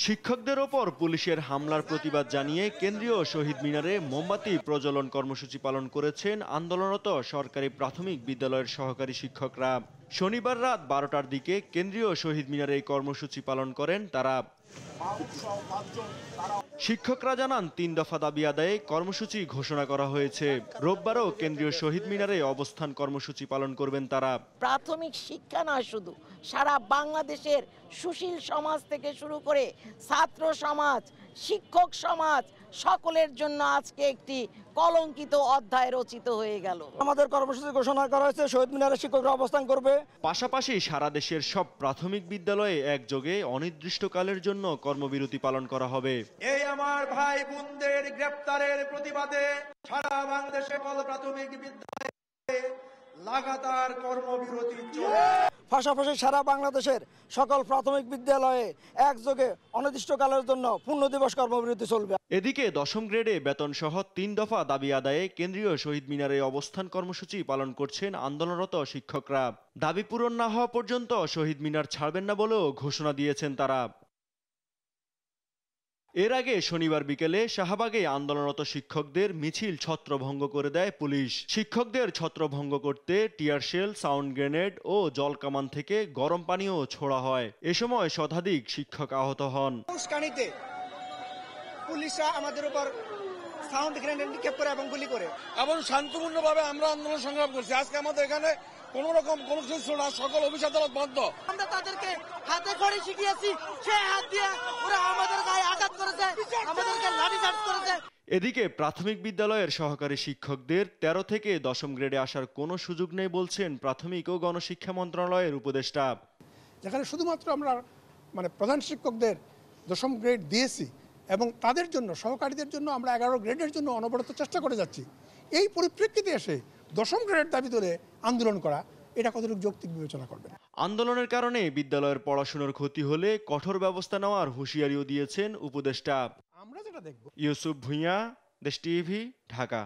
শিক্ষকদের ওপর পুলিশের হামলার প্রতিবাদ জানিয়ে কেন্দ্রীয় শহীদ মিনারে মোমবাতি প্রজ্বলন কর্মসূচি পালন করেছেন আন্দোলনরত সরকারি প্রাথমিক বিদ্যালয়ের সহকারী শিক্ষকরা। শনিবার রাত 12টার দিকে কেন্দ্রীয় শহীদ মিনারে এই কর্মসূচি পালন করেন তারা। শিক্ষকরা জানান ৩ দফা দাবি আদায়ে কর্মসূচি ঘোষণা করা হয়েছে। রোববারও কেন্দ্রীয় শহীদ মিনারে অবস্থান কর্মসূচি পালন করবেন তারা। প্রাথমিক শিক্ষা নয়, শুধু সারা বাংলাদেশের সুশীল সমাজ থেকে শুরু করে ছাত্র সমাজ, শিক্ষক সমাজ সকলের জন্য আজকে একটি কলঙ্কিত অধ্যায় রচিত হয়ে গেল। আমাদের কর্মসূচি ঘোষণা করা হয়েছে, শহীদ মিনারে শিক্ষকরা অবস্থান করবে। পাশাপাশি সারা দেশের সব প্রাথমিক বিদ্যালয়ে একযোগে অনির্দিষ্টকালের জন্য কর্মবিরতি পালন করা হবে। এই আমার ভাই বোনদের গ্রেপ্তারের প্রতিবাদে সারা বাংলাদেশে প্রাথমিক বিদ্যালয়ে লাগাতার কর্মবিরতি চলবে। পাশাপাশি সারা বাংলাদেশের সকল প্রাথমিক বিদ্যালয়ে একযোগে অনির্দিষ্টকালের জন্য পূর্ণ দিবস কর্মবিরতি চলবে। এদিকে ১০ম গ্রেডে বেতন সহ ৩ দফা দাবি আদায়ে কেন্দ্রীয় শহীদ মিনারে অবস্থান কর্মসূচি পালন করছেন আন্দোলনরত শিক্ষকরা। দাবি পূরণ না হওয়া পর্যন্ত শহীদ মিনার ছাড়বেন না বলেও ঘোষণা দিয়েছেন তারা। এর আগে শনিবার বিকেলে শাহবাগে আন্দোলনরত শিক্ষকদের মিছিল ছত্রভঙ্গ করে দেয় পুলিশ। শিক্ষকদের ছত্রভঙ্গ করতে টিয়ার শেল, সাউন্ড গ্রেনেড ও জলকামান থেকে গরম পানিও ছোড়া হয়। এ সময় শতাধিক শিক্ষক আহত হন। পুলিশরা আমাদের উপর সাউন্ড গ্রেনেড নিক্ষেপ করে এবং গুলি করে। এবং শান্তিপূর্ণভাবে আমরা আন্দোলন সংগ্রাম করছি। আজকে আমাদের এখানে কোনো রকম কোনো কিছু না, সকল অফিস আদালত বন্ধ। আমরা তাদেরকে হাতে খড়ি শিখিয়েছি, সেই হাত দিয়ে ওরা আমাদের গায়ে আঘাত করেছে, আমাদেরকে লাঠিচার্জ করেছে। এদিকে প্রাথমিক বিদ্যালয়ের সহকারী শিক্ষকদের ১৩ থেকে ১০ম গ্রেডে আসার কোনো সুযোগ নেই বলছেন প্রাথমিক ও গণশিক্ষা মন্ত্রণালয়ের উপদেষ্টা। যেখানে শুধুমাত্র আমরা প্রধান শিক্ষকদের ১০ম গ্রেড দিয়েছি এবং তাদের জন্য সহকারীদের জন্য আমরা 11 গ্রেডের জন্য অনবরত চেষ্টা করে যাচ্ছি। এই পরিপ্রেক্ষিতে এসে ১০ম গ্রেডের দাবি তুলে আন্দোলন করা, এটা কতটুকু যৌক্তিক বিবেচনা করবেন? আন্দোলনের কারণে বিদ্যালয়ের পড়াশোনার ক্ষতি হলে কঠোর ব্যবস্থা নেওয়ার হুঁশিয়ারিও দিয়েছেন উপদেষ্টা। আমরা যেটা দেখব। ইউসুফ ভুঁইয়া, দেশ টিভি, ঢাকা।